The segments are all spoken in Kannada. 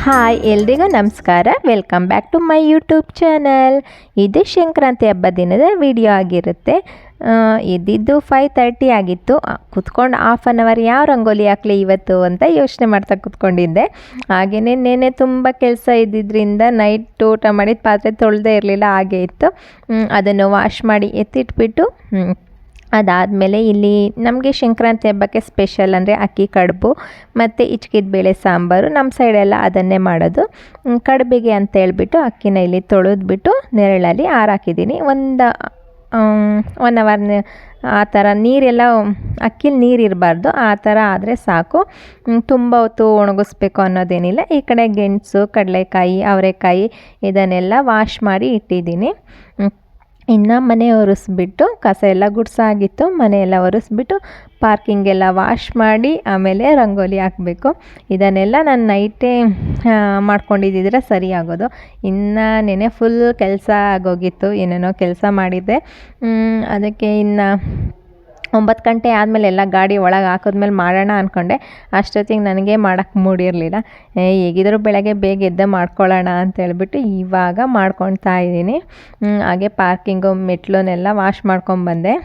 ಹಾಯ್ ಎಲ್ರಿಗೂ ನಮಸ್ಕಾರ. Welcome back to my YouTube channel. ಇದು ಸಂಕ್ರಾಂತಿ ಹಬ್ಬ ದಿನದ ವಿಡಿಯೋ ಆಗಿರುತ್ತೆ. ಇದ್ದಿದ್ದು 5:30 ಆಗಿತ್ತು. ಕುತ್ಕೊಂಡು ಹಾಫ್ ಆನ್ ಅವರ್ ಯಾವ ರಂಗೋಲಿ ಹಾಕಲಿ ಇವತ್ತು ಅಂತ ಯೋಚನೆ ಮಾಡ್ತಾ ಕುತ್ಕೊಂಡಿದ್ದೆ. ಹಾಗೆಯೇ ನೆನೆ ತುಂಬ ಕೆಲಸ ಇದ್ದಿದ್ದರಿಂದ ನೈಟ್ ಊಟ ಮಾಡಿದ ಪಾತ್ರೆ ತೊಳೆದೇ ಇರಲಿಲ್ಲ, ಹಾಗೆ ಇತ್ತು. ಅದನ್ನು ವಾಶ್ ಮಾಡಿ ಎತ್ತಿಟ್ಬಿಟ್ಟು ಅದಾದಮೇಲೆ ಇಲ್ಲಿ ನಮಗೆ ಸಂಕ್ರಾಂತಿ ಹಬ್ಬಕ್ಕೆ ಸ್ಪೆಷಲ್ ಅಂದರೆ ಅಕ್ಕಿ ಕಡುಬು ಮತ್ತು ಹಿಚ್ಕಿದ ಬೇಳೆ ಸಾಂಬಾರು. ನಮ್ಮ ಸೈಡೆಲ್ಲ ಅದನ್ನೇ ಮಾಡೋದು. ಕಡುಬಿಗೆ ಅಂತ ಹೇಳ್ಬಿಟ್ಟು ಅಕ್ಕಿನ ಇಲ್ಲಿ ತೊಳೆದ್ಬಿಟ್ಟು ನೆರಳಲ್ಲಿ ಹಾರಾಕಿದ್ದೀನಿ. ಒಂದು 1 ಅವರ್ ಆ ಥರ. ನೀರೆಲ್ಲ ಅಕ್ಕಿಲಿ ನೀರು ಇರಬಾರ್ದು, ಆ ಥರ ಆದರೆ ಸಾಕು. ತುಂಬ ಹೊತ್ತು ಒಣಗಿಸ್ಬೇಕು ಅನ್ನೋದೇನಿಲ್ಲ. ಈ ಕಡೆ ಗೆಣಸು, ಕಡಲೆಕಾಯಿ, ಅವರೆಕಾಯಿ ಇದನ್ನೆಲ್ಲ ವಾಶ್ ಮಾಡಿ ಇಟ್ಟಿದ್ದೀನಿ. ಇನ್ನು ಮನೆ ಒರೆಸ್ಬಿಟ್ಟು ಕಸ ಎಲ್ಲ ಗುಡ್ಸಾಗಿತ್ತು, ಮನೆಯೆಲ್ಲ ಒರೆಸ್ಬಿಟ್ಟು ಪಾರ್ಕಿಂಗೆಲ್ಲ ವಾಶ್ ಮಾಡಿ ಆಮೇಲೆ ರಂಗೋಲಿ ಹಾಕಬೇಕು. ಇದನ್ನೆಲ್ಲ ನಾನು ನೈಟೇ ಮಾಡ್ಕೊಂಡಿದ್ದಿದ್ರೆ ಸರಿ ಆಗೋದು. ಇನ್ನು ನೆನೆ ಫುಲ್ ಕೆಲಸ ಆಗೋಗಿತ್ತು, ಏನೇನೋ ಕೆಲಸ ಮಾಡಿದ್ದೆ. ಅದಕ್ಕೆ ಇನ್ನು 9 ಗಂಟೆ ಆದಮೇಲೆ ಎಲ್ಲ ಗಾಡಿ ಒಳಗೆ ಹಾಕಿದ್ಮೇಲೆ ಮಾಡೋಣ ಅಂದ್ಕೊಂಡೆ. ಅಷ್ಟೊತ್ತಿಗೆ ನನಗೆ ಮಾಡೋಕ್ಕೆ ಮೂಡಿರಲಿಲ್ಲ. ಹೇಗಿದ್ದರೂ ಬೆಳಗ್ಗೆ ಬೇಗ ಎದ್ದು ಮಾಡ್ಕೊಳ್ಳೋಣ ಅಂತ ಹೇಳ್ಬಿಟ್ಟು ಇವಾಗ ಮಾಡ್ಕೊಳ್ತಾ ಇದ್ದೀನಿ. ಹಾಗೆ ಪಾರ್ಕಿಂಗು ಮೆಟ್ಲನ್ನೆಲ್ಲ ವಾಶ್ ಮಾಡ್ಕೊಂಬಂದೆ.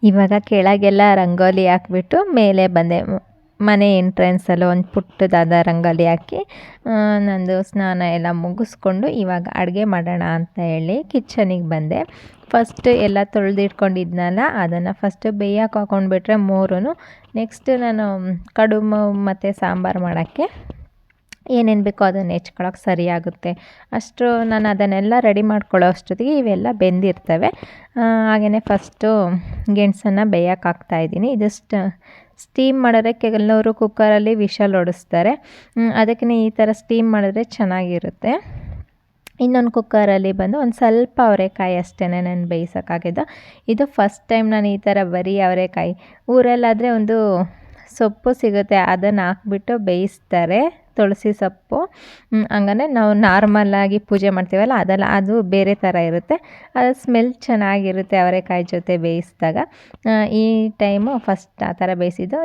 ಇವಾಗ ಕೆಳಗೆಲ್ಲ ರಂಗೋಲಿ ಹಾಕ್ಬಿಟ್ಟು ಮೇಲೆ ಬಂದೆ. ಮನೆ ಎಂಟ್ರೆನ್ಸಲ್ಲಿ ಒಂದು ಪುಟ್ಟದಾದ ರಂಗೋಲಿ ಹಾಕಿ ನಂದು ಸ್ನಾನ ಎಲ್ಲ ಮುಗಿಸ್ಕೊಂಡು ಇವಾಗ ಅಡುಗೆ ಮಾಡೋಣ ಅಂತ ಹೇಳಿ ಕಿಚನಿಗೆ ಬಂದೆ. ಫಸ್ಟ್ ಎಲ್ಲ ತೊಳೆದಿಟ್ಕೊಂಡಿದ್ನಲ್ಲ ಅದನ್ನು ಫಸ್ಟು ಬೇಯಕ್ಕೆ ಹಾಕೊಂಡ್ಬಿಟ್ರೆ ಮೂರೂ. ನೆಕ್ಸ್ಟ್ ನಾನು ಕಡುಬು ಮತ್ತು ಸಾಂಬಾರು ಮಾಡೋಕ್ಕೆ ಏನೇನು ಬೇಕೋ ಅದನ್ನು ಹೆಚ್ಕೊಳಕ್ಕೆ ಸರಿಯಾಗುತ್ತೆ. ನಾನು ಅದನ್ನೆಲ್ಲ ರೆಡಿ ಮಾಡ್ಕೊಳ್ಳೋ ಅಷ್ಟೊತ್ತಿಗೆ ಇವೆಲ್ಲ ಬೆಂದಿರ್ತವೆ. ಹಾಗೆಯೇ ಫಸ್ಟು ಗೆಣಸನ್ನು ಬೇಯಕ್ಕೆ ಹಾಕ್ತಾಯಿದ್ದೀನಿ. ಇದು ಸ್ಟೀಮ್ ಮಾಡಿದ್ರೆ ಕೆಲವರು ಕುಕ್ಕರಲ್ಲಿ ವಿಷಲ್ ಹೊಡಿಸ್ತಾರೆ. ಅದಕ್ಕೆ ಈ ಥರ ಸ್ಟೀಮ್ ಮಾಡಿದ್ರೆ ಚೆನ್ನಾಗಿರುತ್ತೆ. ಇನ್ನೊಂದು ಕುಕ್ಕರಲ್ಲಿ ಬಂದು ಒಂದು ಸ್ವಲ್ಪ ಅವರೆಕಾಯಿ ಅಷ್ಟೇ ನಾನು ಬೇಯಿಸೋಕ್ಕಾಗಿದ್ದು. ಇದು ಫಸ್ಟ್ ಟೈಮ್ ನಾನು ಈ ಥರ ಬರೀ ಅವರೆಕಾಯಿ, ಊರಲ್ಲಾದರೆ ಒಂದು ಸೊಪ್ಪು ಸಿಗುತ್ತೆ, ಅದನ್ನು ಹಾಕ್ಬಿಟ್ಟು ಬೇಯಿಸ್ತಾರೆ, ತುಳಸಿ ಸೊಪ್ಪು. ಹಂಗಂದರೆ ನಾವು ನಾರ್ಮಲಾಗಿ ಪೂಜೆ ಮಾಡ್ತೀವಲ್ಲ ಅದು ಬೇರೆ ಥರ ಇರುತ್ತೆ. ಅದು ಸ್ಮೆಲ್ ಚೆನ್ನಾಗಿರುತ್ತೆ ಅವರೆಕಾಯಿ ಜೊತೆ ಬೇಯಿಸಿದಾಗ. ಈ ಟೈಮು ಫಸ್ಟ್ ಆ ಥರ ಬೇಯಿಸಿದ್ದು.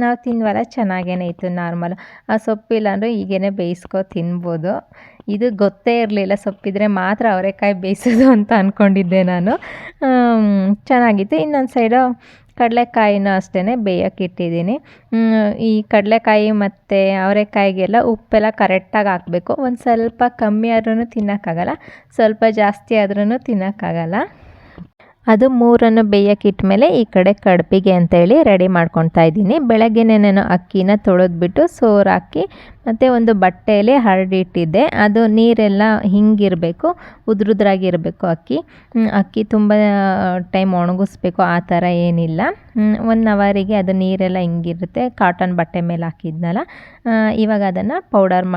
ನಾವು ತಿನ್ನುವಲ್ಲ ಚೆನ್ನಾಗೇ ಇತ್ತು ನಾರ್ಮಲ್. ಆ ಸೊಪ್ಪಿಲ್ಲ ಅಂದರೆ ಹೀಗೇ ಬೇಯಿಸ್ಕೊ ತಿನ್ಬೋದು. ಇದು ಗೊತ್ತೇ ಇರಲಿಲ್ಲ, ಸೊಪ್ಪಿದ್ರೆ ಮಾತ್ರ ಅವರೆಕಾಯಿ ಬೇಯಿಸೋದು ಅಂತ ಅಂದ್ಕೊಂಡಿದ್ದೆ ನಾನು. ಚೆನ್ನಾಗಿತ್ತು. ಇನ್ನೊಂದು ಸೈಡು ಕಡಲೆಕಾಯಿನೂ ಅಷ್ಟೇ ಬೇಯಕ್ಕೆ ಇಟ್ಟಿದ್ದೀನಿ. ಈ ಕಡಲೆಕಾಯಿ ಮತ್ತು ಅವರೆಕಾಯಿಗೆಲ್ಲ ಉಪ್ಪೆಲ್ಲ ಕರೆಕ್ಟಾಗಿ ಹಾಕಬೇಕು. ಒಂದು ಸ್ವಲ್ಪ ಕಮ್ಮಿ ಆದ್ರೂ ತಿನ್ನೋಕ್ಕಾಗಲ್ಲ, ಸ್ವಲ್ಪ ಜಾಸ್ತಿ ಆದ್ರೂ ತಿನ್ನೋಕ್ಕಾಗಲ್ಲ. ಅದು 3 ಬೇಯಕ್ಕೆ ಇಟ್ಮೇಲೆ ಈ ಕಡೆ ಕಡುಬಿಗೆ ಅಂತೇಳಿ ರೆಡಿ ಮಾಡ್ಕೊತಾ ಇದ್ದೀನಿ. ಬೆಳಗ್ಗೆನೇ ನಾನು ಅಕ್ಕಿನ ತೊಳೆದ್ಬಿಟ್ಟು ಸೋರು ಹಾಕಿ ಮತ್ತು ಒಂದು ಬಟ್ಟೆಯಲ್ಲಿ ಹರಡಿಟ್ಟಿದ್ದೆ. ಅದು ನೀರೆಲ್ಲ ಹಿಂಗಿರಬೇಕು, ಉದ್ರುದ್ರಾಗಿರಬೇಕು ಅಕ್ಕಿ ತುಂಬ ಟೈಮ್ ಒಣಗಿಸ್ಬೇಕು ಆ ಥರ ಏನಿಲ್ಲ. 1 ಅವರಿಗೆ ಅದು ನೀರೆಲ್ಲ ಹಿಂಗಿರುತ್ತೆ. ಕಾಟನ್ ಬಟ್ಟೆ ಮೇಲೆ ಹಾಕಿದ್ನಲ್ಲ, ಇವಾಗ ಅದನ್ನು ಪೌಡರ್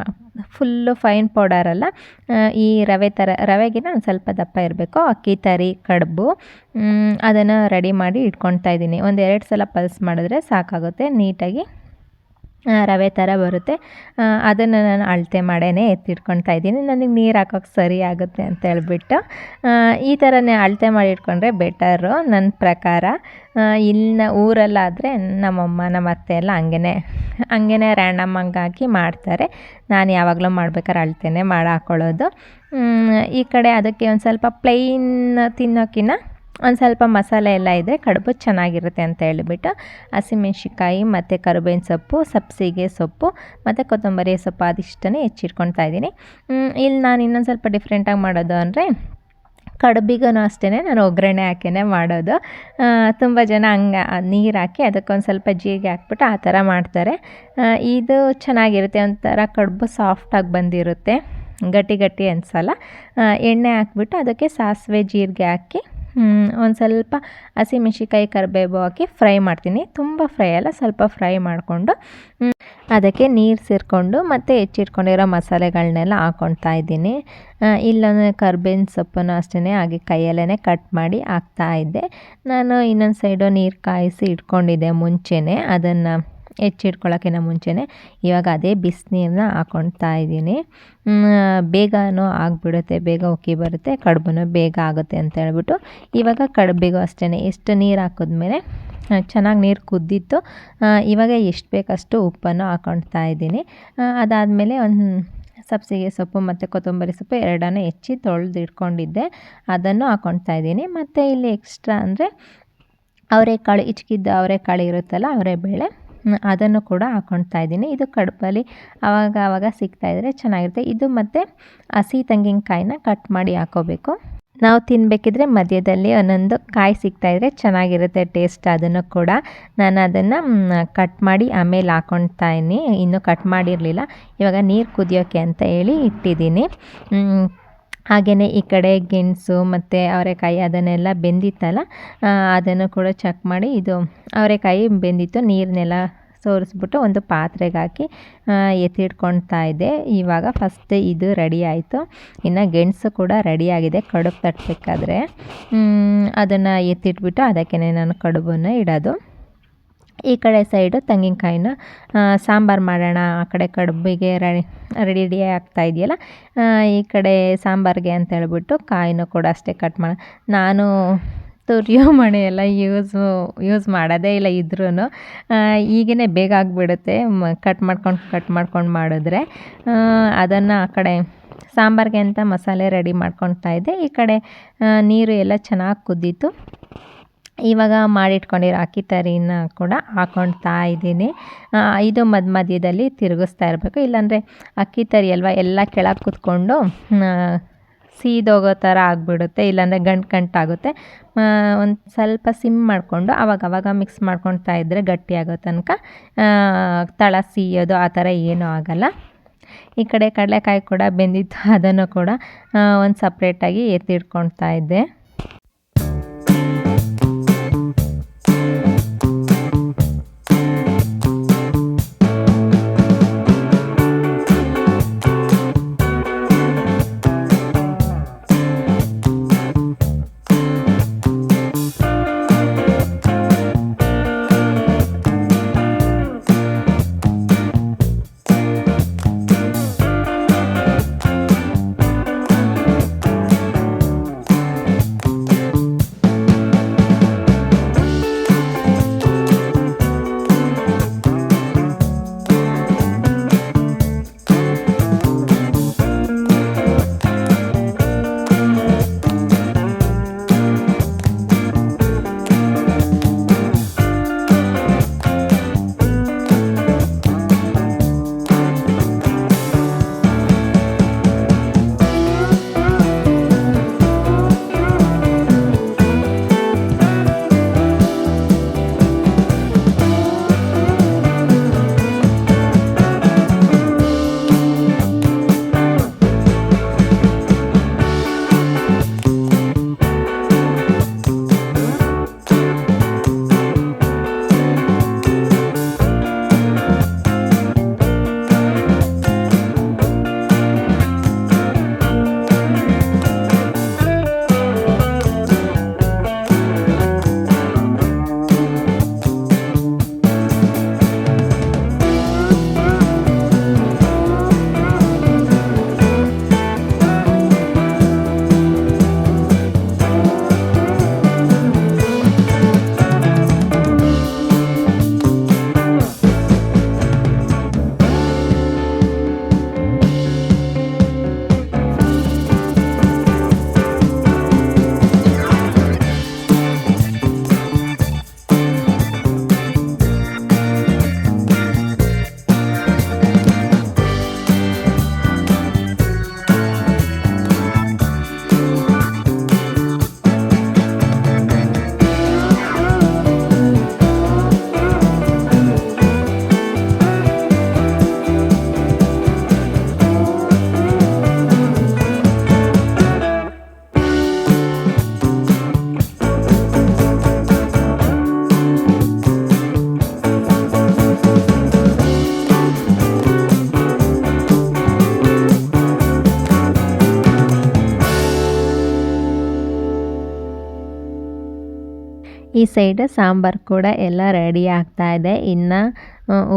ಫುಲ್ಲು ಫೈನ್ ಪೌಡರಲ್ಲ, ಈ ರವೆಗಿನ ಒಂದು ಸ್ವಲ್ಪ ದಪ್ಪ ಇರಬೇಕು ಅಕ್ಕಿ ತರಿ ಕಡುಬು. ಅದನ್ನು ರೆಡಿ ಮಾಡಿ ಇಟ್ಕೊತಾ ಇದ್ದೀನಿ. 1-2 ಸಲ ಪಲ್ಸ್ ಮಾಡಿದ್ರೆ ಸಾಕಾಗುತ್ತೆ, ನೀಟಾಗಿ ರವೆ ಥರ ಬರುತ್ತೆ. ಅದನ್ನು ನಾನು ಅಳತೆ ಮಾಡೇ ಎತ್ತಿಟ್ಕೊತಾ ಇದ್ದೀನಿ. ನನಗೆ ನೀರು ಹಾಕೋಕ್ಕೆ ಸರಿ ಆಗುತ್ತೆ ಅಂತ ಹೇಳ್ಬಿಟ್ಟು ಈ ಥರನೇ ಅಳತೆ ಮಾಡಿ ಇಟ್ಕೊಂಡ್ರೆ ಬೆಟರು ನನ್ನ ಪ್ರಕಾರ. ಇಲ್ಲಿನ ಊರಲ್ಲಾದರೆ ನಮ್ಮಮ್ಮ ನಮ್ಮ ಅತ್ತೆ ಎಲ್ಲ ಹಂಗೇ ರ್ಯಾಂಡಮ್ಮಾಗಿ ಹಾಕಿ ಮಾಡ್ತಾರೆ. ನಾನು ಯಾವಾಗಲೂ ಮಾಡ್ಬೇಕಾದ್ರೆ ಅಳತೆನೇ ಮಾಡಿ ಹಾಕ್ಕೊಳ್ಳೋದು. ಈ ಕಡೆ ಅದಕ್ಕೆ ಒಂದು ಸ್ವಲ್ಪ ಪ್ಲೈನ್ ತಿನ್ನೋಕ್ಕಿಂತ ಒಂದು ಸ್ವಲ್ಪ ಮಸಾಲೆ ಎಲ್ಲ ಇದ್ದರೆ ಕಡುಬು ಚೆನ್ನಾಗಿರುತ್ತೆ ಅಂತ ಹೇಳಿಬಿಟ್ಟು ಹಸಿಮೆಣ್ಸಿಕಾಯಿ ಮತ್ತು ಕರಿಬೇವಿನ ಸೊಪ್ಪು, ಸಬ್ಸಿಗೆ ಸೊಪ್ಪು ಮತ್ತು ಕೊತ್ತಂಬರಿ ಸೊಪ್ಪು ಅದಿಷ್ಟೇ ಹೆಚ್ಚಿಟ್ಕೊತಾ ಇದ್ದೀನಿ. ಇಲ್ಲಿ ನಾನು ಇನ್ನೊಂದು ಸ್ವಲ್ಪ ಡಿಫ್ರೆಂಟಾಗಿ ಮಾಡೋದು ಅಂದರೆ ಕಡುಬಿಗೂ ಅಷ್ಟೇ ನಾನು ಒಗ್ಗರಣೆ ಹಾಕಿನೇ ಮಾಡೋದು. ತುಂಬ ಜನ ಹಂಗೆ ನೀರು ಹಾಕಿ ಅದಕ್ಕೊಂದು ಸ್ವಲ್ಪ ಜೀರಿಗೆ ಹಾಕ್ಬಿಟ್ಟು ಆ ಥರ ಮಾಡ್ತಾರೆ. ಇದು ಚೆನ್ನಾಗಿರುತ್ತೆ, ಒಂಥರ ಕಡುಬು ಸಾಫ್ಟಾಗಿ ಬಂದಿರುತ್ತೆ, ಗಟ್ಟಿ ಅನಿಸಲ್ಲ. ಎಣ್ಣೆ ಹಾಕ್ಬಿಟ್ಟು ಅದಕ್ಕೆ ಸಾಸಿವೆ ಜೀರಿಗೆ ಹಾಕಿ ಒಂದು ಸ್ವಲ್ಪ ಹಸಿಮೆಣ್ಸಿಕಾಯಿ ಕರಿಬೇವು ಹಾಕಿ ಫ್ರೈ ಮಾಡ್ತೀನಿ. ತುಂಬ ಫ್ರೈ ಅಲ್ಲ, ಸ್ವಲ್ಪ ಫ್ರೈ ಮಾಡಿಕೊಂಡು ಅದಕ್ಕೆ ನೀರು ಸೇರಿಕೊಂಡು ಮತ್ತು ಹೆಚ್ಚಿಟ್ಕೊಂಡಿರೋ ಮಸಾಲೆಗಳನ್ನೆಲ್ಲ ಹಾಕ್ಕೊಳ್ತಾ ಇದ್ದೀನಿ. ಇಲ್ಲಾಂದರೆ ಕರ್ಬೇವಿನ ಸೊಪ್ಪನ್ನು ಅಷ್ಟೇ ಹಾಗೆ ಕೈಯಲ್ಲೇ ಕಟ್ ಮಾಡಿ ಹಾಕ್ತಾಯಿದ್ದೆ. ನಾನು ಇನ್ನೊಂದು ಸೈಡು ನೀರು ಕಾಯಿಸಿ ಇಟ್ಕೊಂಡಿದ್ದೆ ಮುಂಚೆನೇ, ಅದನ್ನು ಹೆಚ್ಚಿಟ್ಕೊಳ್ಳೋಕ್ಕಿಂತ ಮುಂಚೆನೇ. ಇವಾಗ ಅದೇ ಬಿಸಿನೀರನ್ನ ಹಾಕ್ಕೊಳ್ತಾ ಇದ್ದೀನಿ. ಬೇಗನೂ ಆಗಿಬಿಡುತ್ತೆ, ಬೇಗ ಉಕ್ಕಿ ಬರುತ್ತೆ, ಕಡುಬು ಬೇಗ ಆಗುತ್ತೆ ಅಂತ ಹೇಳ್ಬಿಟ್ಟು ಇವಾಗ ಕಡುಬಿಗೂ ಅಷ್ಟೇ ಎಷ್ಟು ನೀರು ಹಾಕಿದ್ಮೇಲೆ ಚೆನ್ನಾಗಿ ನೀರು ಕುದ್ದಿತ್ತು. ಇವಾಗ ಎಷ್ಟು ಬೇಕಷ್ಟು ಉಪ್ಪನ್ನು ಹಾಕ್ಕೊಳ್ತಾ ಇದ್ದೀನಿ. ಅದಾದಮೇಲೆ ಒಂದು ಸಬ್ಸಿಗೆ ಸೊಪ್ಪು ಮತ್ತು ಕೊತ್ತಂಬರಿ ಸೊಪ್ಪು ಎರಡನ್ನೂ ಹೆಚ್ಚಿ ತೊಳೆದು ಇಟ್ಕೊಂಡಿದ್ದೆ, ಅದನ್ನು ಹಾಕ್ಕೊಳ್ತಾ ಇದ್ದೀನಿ. ಮತ್ತು ಇಲ್ಲಿ ಎಕ್ಸ್ಟ್ರಾ ಅಂದರೆ ಅವರೆಕಾಳು, ಹಿಚ್ಕಿದ್ದ ಅವರೆಕಾಳು ಇರುತ್ತಲ್ಲ, ಅವರೆಬೇಳೆ, ಅದನ್ನು ಕೂಡ ಹಾಕ್ಕೊಳ್ತಾ ಇದ್ದೀನಿ. ಇದು ಕಡುಬಲ್ಲಿ ಆವಾಗ ಸಿಗ್ತಾಯಿದ್ರೆ ಚೆನ್ನಾಗಿರುತ್ತೆ. ಇದು ಮತ್ತು ಹಸಿ ತೆಂಗಿನಕಾಯಿನ ಕಟ್ ಮಾಡಿ ಹಾಕ್ಕೋಬೇಕು. ನಾವು ತಿನ್ನಬೇಕಿದ್ರೆ ಮಧ್ಯದಲ್ಲಿ ಒಂದೊಂದು ಕಾಯಿ ಸಿಗ್ತಾಯಿದ್ರೆ ಚೆನ್ನಾಗಿರುತ್ತೆ ಟೇಸ್ಟ್. ಅದನ್ನು ಕೂಡ ನಾನು ಅದನ್ನು ಕಟ್ ಮಾಡಿ ಆಮೇಲೆ ಹಾಕ್ಕೊಳ್ತಾ ಇದ್ದೀನಿ. ಇನ್ನೂ ಕಟ್ ಮಾಡಿರಲಿಲ್ಲ, ಇವಾಗ ನೀರು ಕುದಿಯೋಕ್ಕೆ ಅಂತ ಹೇಳಿ ಇಟ್ಟಿದ್ದೀನಿ. ಹಾಗೆಯೇ ಈ ಕಡೆ ಗೆಣಸು ಮತ್ತು ಅವರೆಕಾಯಿ ಅದನ್ನೆಲ್ಲ ಬೆಂದಿತ್ತಲ್ಲ, ಅದನ್ನು ಕೂಡ ಚೆಕ್ ಮಾಡಿ, ಇದು ಅವರೆಕಾಯಿ ಬೆಂದಿತ್ತು, ನೀರನ್ನೆಲ್ಲ ಸೋರಿಸ್ಬಿಟ್ಟು ಒಂದು ಪಾತ್ರೆಗೆ ಹಾಕಿ ಎತ್ತಿಟ್ಕೊಳ್ತಾ ಇದ್ದೆ. ಇವಾಗ ಫಸ್ಟ್ ಇದು ರೆಡಿ ಆಯಿತು. ಇನ್ನು ಗೆಣಸು ಕೂಡ ರೆಡಿಯಾಗಿದೆ ಕಡುಬು ತಟ್ಟಬೇಕಾದ್ರೆ. ಅದನ್ನು ಎತ್ತಿಟ್ಬಿಟ್ಟು ಅದಕ್ಕೆ ನಾನು ಕಡುಬನ್ನು ಇಡೋದು. ಈ ಕಡೆ ಸೈಡು ತೆಂಗಿನಕಾಯಿನ ಸಾಂಬಾರು ಮಾಡೋಣ, ಆ ಕಡೆ ಕಡುಬಿಗೆ ರೆಡಿ ಆಗ್ತಾ ಇದೆಯಲ್ಲ, ಈ ಕಡೆ ಸಾಂಬಾರಿಗೆ ಅಂತ ಹೇಳ್ಬಿಟ್ಟು ಕಾಯಿನೂ ಕೂಡ ಅಷ್ಟೇ ಕಟ್ ಮಾಡಿ. ನಾನು ತುರಿಯೋ ಮಣೆ ಎಲ್ಲ ಯೂಸ್ ಮಾಡೋದೇ ಇಲ್ಲ ಇದ್ರೂ. ಈಗೇ ಬೇಗ ಆಗಿಬಿಡುತ್ತೆ ಕಟ್ ಮಾಡ್ಕೊಂಡು ಮಾಡಿದ್ರೆ. ಅದನ್ನು ಆ ಕಡೆ ಸಾಂಬಾರಿಗೆ ಅಂತ ಮಸಾಲೆ ರೆಡಿ ಮಾಡ್ಕೊಳ್ತಾ ಇದ್ದೆ. ಈ ಕಡೆ ನೀರು ಎಲ್ಲ ಚೆನ್ನಾಗಿ ಕುದ್ದಿತ್ತು. ಇವಾಗ ಮಾಡಿಟ್ಕೊಂಡಿರೋ ಅಕ್ಕಿ ತರಿನ ಕೂಡ ಹಾಕ್ಕೊಳ್ತಾ ಇದ್ದೀನಿ. ಇದು ಮಧ್ಯದಲ್ಲಿ ತಿರುಗಿಸ್ತಾ ಇರಬೇಕು, ಇಲ್ಲಾಂದರೆ ಅಕ್ಕಿ ತರಿ ಅಲ್ವಾ, ಎಲ್ಲ ಕೆಳಗೆ ಕುತ್ಕೊಂಡು ಸೀದೋಗೋ ಥರ ಆಗಿಬಿಡುತ್ತೆ, ಇಲ್ಲಾಂದರೆ ಗಂಟಾಗುತ್ತೆ. ಒಂದು ಸ್ವಲ್ಪ ಸಿಮ್ ಮಾಡಿಕೊಂಡು ಅವಾಗ ಮಿಕ್ಸ್ ಮಾಡ್ಕೊಳ್ತಾ ಇದ್ದರೆ ಗಟ್ಟಿಯಾಗೋ ತನಕ ತಳ ಸೀಯೋದು ಆ ಥರ ಏನೂ ಆಗೋಲ್ಲ. ಈ ಕಡೆ ಕಡಲೆಕಾಯಿ ಕೂಡ ಬೆಂದಿತ್ತು, ಅದನ್ನು ಕೂಡ ಒಂದು ಸಪ್ರೇಟಾಗಿ ಎತ್ತಿಟ್ಕೊಳ್ತಾ ಇದ್ದೆ. ಈ ಸೈಡ್ ಸಾಂಬಾರು ಕೂಡ ಎಲ್ಲ ರೆಡಿ ಆಗ್ತಾ ಇದೆ. ಇನ್ನು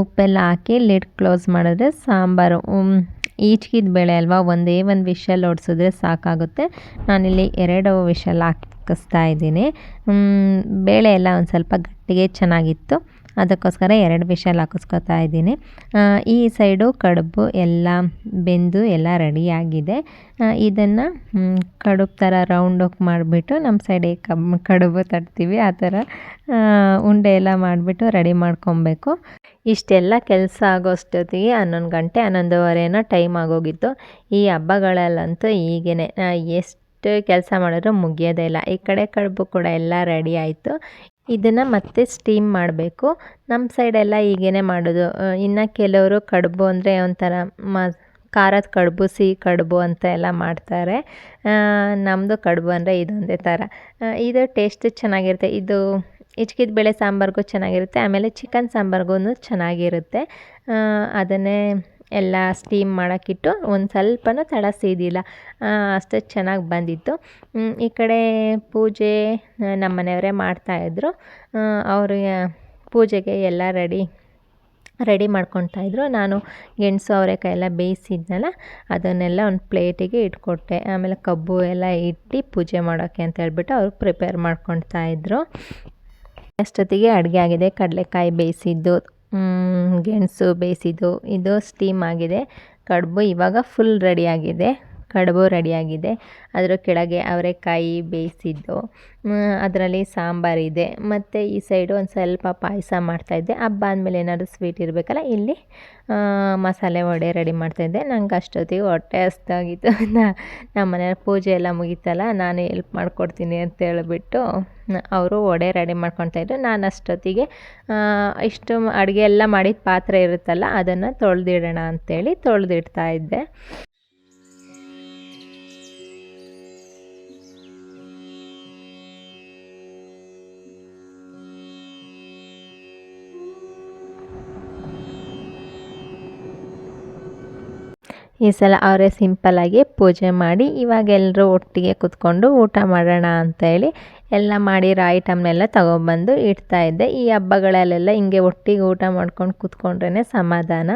ಉಪ್ಪೆಲ್ಲ ಹಾಕಿ ಲಿಡ್ ಕ್ಲೋಸ್ ಮಾಡಿದ್ರೆ ಸಾಂಬಾರು ಈಚ್ಕಿದ ಬೇಳೆ ಅಲ್ವಾ, ಒಂದೇ ಒಂದು ವಿಷಲ್ ಹೊಡ್ಸಿದ್ರೆ ಸಾಕಾಗುತ್ತೆ. ನಾನಿಲ್ಲಿ 2 ವಿಷಲ್ ಹಾಕಿಸ್ತಾ ಇದ್ದೀನಿ. ಬೇಳೆ ಎಲ್ಲ ಒಂದು ಸ್ವಲ್ಪ ಗಟ್ಟಿಗೆ ಚೆನ್ನಾಗಿತ್ತು, ಅದಕ್ಕೋಸ್ಕರ 2 ವಿಷಲ್ ಹಾಕಿಸ್ಕೊತಾ ಇದ್ದೀನಿ. ಈ ಸೈಡು ಕಡುಬು ಎಲ್ಲ ಬೆಂದು ಎಲ್ಲ ರೆಡಿಯಾಗಿದೆ. ಇದನ್ನು ಕಡುಬು ಥರ ರೌಂಡೋಗಿ ಮಾಡಿಬಿಟ್ಟು ನಮ್ಮ ಸೈಡ್ ಕಡುಬು ತಟ್ತೀವಿ ಆ ಥರ ಉಂಡೆ ಎಲ್ಲ ಮಾಡಿಬಿಟ್ಟು ರೆಡಿ ಮಾಡ್ಕೊಬೇಕು. ಇಷ್ಟೆಲ್ಲ ಕೆಲಸ ಆಗೋಷ್ಟೊತ್ತಿಗೆ 11 ಗಂಟೆ 11:15 ಟೈಮ್ ಆಗೋಗಿತ್ತು. ಈ ಹಬ್ಬಗಳಲ್ಲಂತೂ ಹೀಗೇ ಎಷ್ಟು ಕೆಲಸ ಮಾಡಿದ್ರೂ ಮುಗಿಯೋದೇ ಇಲ್ಲ. ಈ ಕಡೆ ಕಡುಬು ಕೂಡ ಎಲ್ಲ ರೆಡಿ ಆಯಿತು. ಇದನ್ನು ಮತ್ತೆ ಸ್ಟೀಮ್ ಮಾಡಬೇಕು. ನಮ್ಮ ಸೈಡೆಲ್ಲ ಹೀಗೇ ಮಾಡೋದು. ಇನ್ನು ಕೆಲವರು ಕಡುಬು ಅಂದರೆ ಒಂಥರ ಖಾರದ ಕಡುಬು, ಸಿಹಿ ಕಡುಬು ಅಂತ ಎಲ್ಲ ಮಾಡ್ತಾರೆ. ನಮ್ಮದು ಕಡುಬು ಅಂದರೆ ಇದೊಂದೇ ಥರ. ಇದು ಟೇಸ್ಟ್ ಚೆನ್ನಾಗಿರುತ್ತೆ. ಇದು ಹಿಚ್ಕಿದ ಬೇಳೆ ಸಾಂಬಾರಿಗೂ ಚೆನ್ನಾಗಿರುತ್ತೆ, ಆಮೇಲೆ ಚಿಕನ್ ಸಾಂಬಾರಿಗೂ ಚೆನ್ನಾಗಿರುತ್ತೆ. ಅದನ್ನೇ ಎಲ್ಲ ಸ್ಟೀಮ್ ಮಾಡೋಕ್ಕಿಟ್ಟು ಒಂದು ಸ್ವಲ್ಪನೂ ತಳ ಸೀದಿಲ್ಲ, ಅಷ್ಟು ಚೆನ್ನಾಗಿ ಬಂದಿತ್ತು. ಈ ಕಡೆ ಪೂಜೆ ನಮ್ಮ ಮನೆಯವರೇ ಮಾಡ್ತಾಯಿದ್ರು. ಅವ್ರಿಗೆ ಪೂಜೆಗೆ ಎಲ್ಲ ರೆಡಿ ಮಾಡ್ಕೊತಾಯಿದ್ರು. ನಾನು ಗೆಣಸು ಅವರೆಕಾಯಿ ಎಲ್ಲ ಬೇಯಿಸಿದ್ನಲ್ಲ, ಅದನ್ನೆಲ್ಲ ಒಂದು ಪ್ಲೇಟಿಗೆ ಇಟ್ಕೊಟ್ಟೆ. ಆಮೇಲೆ ಕಬ್ಬು ಎಲ್ಲ ಇಟ್ಟು ಪೂಜೆ ಮಾಡೋಕ್ಕೆ ಅಂತ ಹೇಳ್ಬಿಟ್ಟು ಅವ್ರು ಪ್ರಿಪೇರ್ ಮಾಡ್ಕೊತಾಯಿದ್ರು. ಅಷ್ಟೊತ್ತಿಗೆ ಅಡುಗೆ ಆಗಿದೆ. ಕಡಲೆಕಾಯಿ ಬೇಯಿಸಿದ್ದು, ಗೆಣಸು ಬೇಯಿಸಿದ್ದು, ಇದು ಸ್ಟೀಮ್ ಆಗಿದೆ. ಕಡುಬು ಇವಾಗ ಫುಲ್ ರೆಡಿಯಾಗಿದೆ. ಕಡುಬು ರೆಡಿಯಾಗಿದೆ. ಅದರ ಕೆಳಗೆ ಅವರೆಕಾಯಿ ಬೇಯಿಸಿದ್ದು, ಅದರಲ್ಲಿ ಸಾಂಬಾರಿದೆ. ಮತ್ತು ಈ ಸೈಡು ಒಂದು ಸ್ವಲ್ಪ ಪಾಯಸ ಮಾಡ್ತಾಯಿದ್ದೆ. ಹಬ್ಬ ಅಂದಮೇಲೆ ಏನಾದರೂ ಸ್ವೀಟ್ ಇರಬೇಕಲ್ಲ, ಇಲ್ಲಿ ಮಸಾಲೆ ವಡೆ ರೆಡಿ ಮಾಡ್ತಾಯಿದ್ದೆ. ನಂಗೆ ಅಷ್ಟೊತ್ತಿಗೆ ಹೊಟ್ಟೆ ಹಸ್ದಾಗಿತ್ತು. ನಮ್ಮ ಮನೆಯವ್ರ ಪೂಜೆ ಎಲ್ಲ ಮುಗೀತಲ್ಲ, ನಾನು ಹೆಲ್ಪ್ ಮಾಡಿಕೊಡ್ತೀನಿ ಅಂತ ಹೇಳಿಬಿಟ್ಟು ಅವರು ವಡೆ ರೆಡಿ ಮಾಡ್ಕೊತಾಯಿದ್ರು. ನಾನು ಅಷ್ಟೊತ್ತಿಗೆ ಇಷ್ಟು ಅಡುಗೆ ಎಲ್ಲ ಮಾಡಿದ ಪಾತ್ರೆ ಇರುತ್ತಲ್ಲ, ಅದನ್ನು ತೊಳೆದಿಡೋಣ ಅಂಥೇಳಿ ತೊಳೆದಿಡ್ತಾಯಿದ್ದೆ. ಈ ಸಲ ಅವರೇ ಸಿಂಪಲ್ಲಾಗಿ ಪೂಜೆ ಮಾಡಿ ಇವಾಗ ಎಲ್ಲರೂ ಒಟ್ಟಿಗೆ ಕೂತ್ಕೊಂಡು ಊಟ ಮಾಡೋಣ ಅಂತೇಳಿ ಎಲ್ಲ ಮಾಡಿರೋ ಐಟಮ್ನೆಲ್ಲ ತೊಗೊಬಂದು ಇಡ್ತಾಯಿದ್ದೆ. ಈ ಹಬ್ಬಗಳಲ್ಲೆಲ್ಲ ಹಿಂಗೆ ಒಟ್ಟಿಗೆ ಊಟ ಮಾಡ್ಕೊಂಡು ಕೂತ್ಕೊಂಡ್ರೇ ಸಮಾಧಾನ.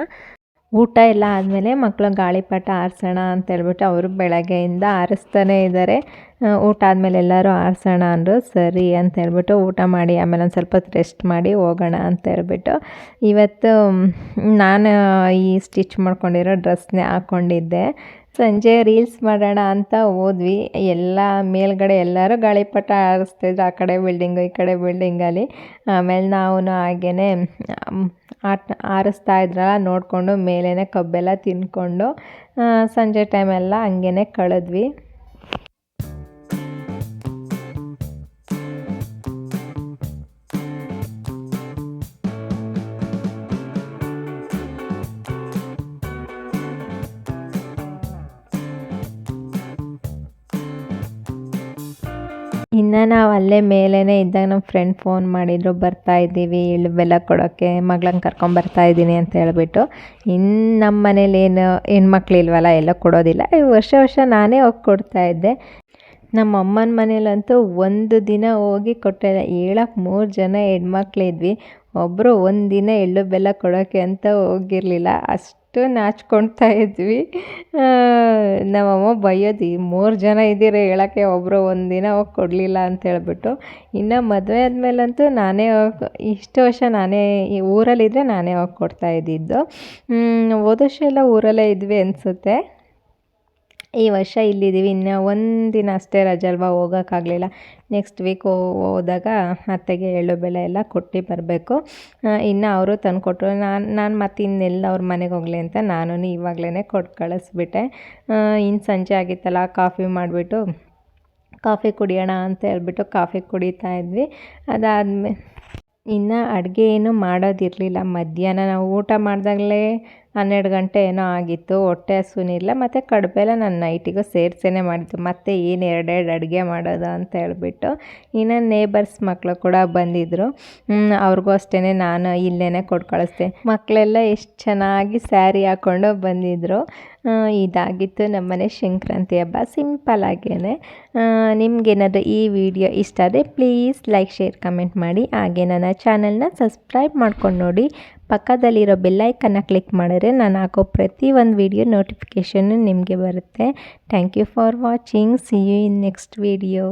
ಊಟ ಎಲ್ಲ ಆದಮೇಲೆ ಮಕ್ಕಳು ಗಾಳಿಪಟ ಆರಿಸೋಣ ಅಂತೇಳ್ಬಿಟ್ಟು ಅವರು ಬೆಳಗ್ಗೆಯಿಂದ ಆರಿಸ್ತಾನೇ ಇದ್ದಾರೆ. ಊಟ ಆದಮೇಲೆ ಎಲ್ಲರೂ ಆರಿಸೋಣ ಅಂದರು. ಸರಿ ಅಂತೇಳ್ಬಿಟ್ಟು ಊಟ ಮಾಡಿ ಆಮೇಲೆ ಒಂದು ಸ್ವಲ್ಪ ಹೊತ್ತು ರೆಸ್ಟ್ ಮಾಡಿ ಹೋಗೋಣ ಅಂತೇಳ್ಬಿಟ್ಟು ಇವತ್ತು ನಾನು ಈ ಸ್ಟಿಚ್ ಮಾಡ್ಕೊಂಡಿರೋ ಡ್ರೆಸ್ನೇ ಹಾಕ್ಕೊಂಡಿದ್ದೆ. ಸಂಜೆ ರೀಲ್ಸ್ ಮಾಡೋಣ ಅಂತ ಹೋದ್ವಿ. ಎಲ್ಲ ಮೇಲ್ಗಡೆ ಎಲ್ಲರೂ ಗಾಳಿಪಟ ಆರಿಸ್ತಾಯಿದ್ರು, ಆ ಕಡೆ ಬಿಲ್ಡಿಂಗು ಈ ಕಡೆ ಬಿಲ್ಡಿಂಗಲ್ಲಿ. ಆಮೇಲೆ ನಾವು ಹಾಗೇ ಆರಿಸ್ತಾ ಇದ್ರಲ್ಲ ನೋಡಿಕೊಂಡು ಮೇಲೇ ಕಬ್ಬೆಲ್ಲ ತಿಂದ್ಕೊಂಡು ಸಂಜೆ ಟೈಮೆಲ್ಲ ಹಂಗೇ ಕಳೆದ್ವಿ. ಇನ್ನು ನಾವು ಅಲ್ಲೇ ಮೇಲೇ ಇದ್ದಾಗ ನಮ್ಮ ಫ್ರೆಂಡ್ ಫೋನ್ ಮಾಡಿದರು, ಬರ್ತಾಯಿದ್ದೀವಿ ಎಳ್ಳು ಬೆಲ್ಲ ಕೊಡೋಕ್ಕೆ, ಮಗಳನ್ನ ಕರ್ಕೊಂಬರ್ತಾಯಿದ್ದೀನಿ ಅಂತ ಹೇಳ್ಬಿಟ್ಟು. ಇನ್ನು ನಮ್ಮ ಮನೇಲಿ ಏನು ಹೆಣ್ಮಕ್ಳಿಲ್ವಲ್ಲ, ಎಲ್ಲ ಕೊಡೋದಿಲ್ಲ. ವರ್ಷ ನಾನೇ ಹೋಗಿ ಕೊಡ್ತಾಯಿದ್ದೆ. ನಮ್ಮ ಅಮ್ಮನ ಮನೇಲಂತೂ ಒಂದು ದಿನ ಹೋಗಿ ಕೊಟ್ಟಿಲ್ಲ. ಹೇಳಕ್ಕೆ 3 ಜನ ಹೆಣ್ಮಕ್ಳಿದ್ವಿ, ಒಬ್ಬರು ಒಂದು ದಿನ ಎಳ್ಳು ಬೆಲ್ಲ ಕೊಡೋಕ್ಕೆ ಅಂತ ಹೋಗಿರಲಿಲ್ಲ. ಅಷ್ಟು ನಾಚ್ಕೊಳ್ತಾ ಇದ್ವಿ. ನಮ್ಮಮ್ಮ ಬೈಯೋದು, 3 ಜನ ಇದ್ದೀರಿ ಹೇಳೋಕ್ಕೆ, ಒಬ್ಬರು ಒಂದು ದಿನ ಹೋಗಿ ಕೊಡಲಿಲ್ಲ ಅಂತ ಹೇಳ್ಬಿಟ್ಟು. ಇನ್ನು ಮದುವೆ ಆದಮೇಲಂತೂ ನಾನೇ ಇಷ್ಟು ವರ್ಷ ನಾನೇ ಈ ಊರಲ್ಲಿದ್ದರೆ ನಾನೇ ಹೋಗಿ ಕೊಡ್ತಾ ಇದ್ದಿದ್ದು. ಹೋದ ವರ್ಷ ಎಲ್ಲ ಊರಲ್ಲೇ ಇದ್ವಿ ಅನಿಸುತ್ತೆ. ಈ ವರ್ಷ ಇಲ್ಲಿದ್ದೀವಿ. ಇನ್ನು ಒಂದಿನ ಅಷ್ಟೇ ರಜೆ ಅಲ್ವಾ, ಹೋಗೋಕ್ಕಾಗಲಿಲ್ಲ. ನೆಕ್ಸ್ಟ್ ವೀಕ್ ಹೋದಾಗ ಅತ್ತೆಗೆ ಎಳ್ಳು ಬೆಲ್ಲ ಎಲ್ಲ ಕೊಟ್ಟು ಬರಬೇಕು. ಇನ್ನು ಅವರು ತಂದು ಕೊಟ್ಟರು. ನಾನು ಮತ್ತೆ ಇನ್ನೆಲ್ಲ ಅವ್ರ ಮನೆಗೆ ಹೋಗಲಿ ಅಂತ ನಾನು ಇವಾಗಲೇ ಕೊಟ್ಟು ಕಳಿಸ್ಬಿಟ್ಟೆ. ಇನ್ನು ಸಂಜೆ ಆಗಿತ್ತಲ್ಲ, ಕಾಫಿ ಮಾಡಿಬಿಟ್ಟು ಕಾಫಿ ಕುಡಿಯೋಣ ಅಂತ ಹೇಳ್ಬಿಟ್ಟು ಕಾಫಿ ಕುಡಿತಾ ಇದ್ವಿ. ಅದಾದಮೇಲೆ ಇನ್ನು ಅಡುಗೆ ಏನು ಮಾಡೋದಿರಲಿಲ್ಲ. ಮಧ್ಯಾಹ್ನ ನಾವು ಊಟ ಮಾಡಿದಾಗಲೇ 12 ಗಂಟೆ ಏನೋ ಆಗಿತ್ತು. ಹೊಟ್ಟೆ ಹಸುವಿನಿಲ್ಲ ಮತ್ತು ಕಡುಬೆಲ್ಲ ನಾನು ನೈಟಿಗೂ ಸೇರಿಸೇನೆ ಮಾಡಿದ್ದು. ಮತ್ತು ಏನು ಎರಡೆರಡು ಅಡುಗೆ ಮಾಡೋದು ಅಂತ ಹೇಳ್ಬಿಟ್ಟು. ಇನ್ನು ನೇಬರ್ಸ್ ಮಕ್ಕಳು ಕೂಡ ಬಂದಿದ್ದರು. ಅವ್ರಿಗೂ ಅಷ್ಟೇ ನಾನು ಇಲ್ಲೇ ಕೊಟ್ಟು ಕಳಿಸ್ದೆ. ಮಕ್ಕಳೆಲ್ಲ ಎಷ್ಟು ಚೆನ್ನಾಗಿ ಸ್ಯಾರಿ ಹಾಕ್ಕೊಂಡು ಬಂದಿದ್ದರು. ಇದಾಗಿತ್ತು ನಮ್ಮನೆ ಸಂಕ್ರಾಂತಿ ಹಬ್ಬ ಸಿಂಪಲ್ಲಾಗೇ. ನಿಮಗೇನಾದರೂ ಈ ವಿಡಿಯೋ ಇಷ್ಟ ಆದರೆ ಪ್ಲೀಸ್ ಲೈಕ್ ಶೇರ್ ಕಮೆಂಟ್ ಮಾಡಿ. ಹಾಗೆ ನನ್ನ ಚಾನಲ್ನ ಸಬ್ಸ್ಕ್ರೈಬ್ ಮಾಡ್ಕೊಂಡು ನೋಡಿ. ಪಕ್ಕದಲ್ಲಿರೋ ಬೆಲ್ಲೈಕನ್ನ ಕ್ಲಿಕ್ ಮಾಡಿದ್ರೆ ನಾನು ಹಾಕೋ ಪ್ರತಿ ಒಂದು ವಿಡಿಯೋ ನೋಟಿಫಿಕೇಷನ್ನು ನಿಮಗೆ ಬರುತ್ತೆ. Thank you for watching. See you in next video.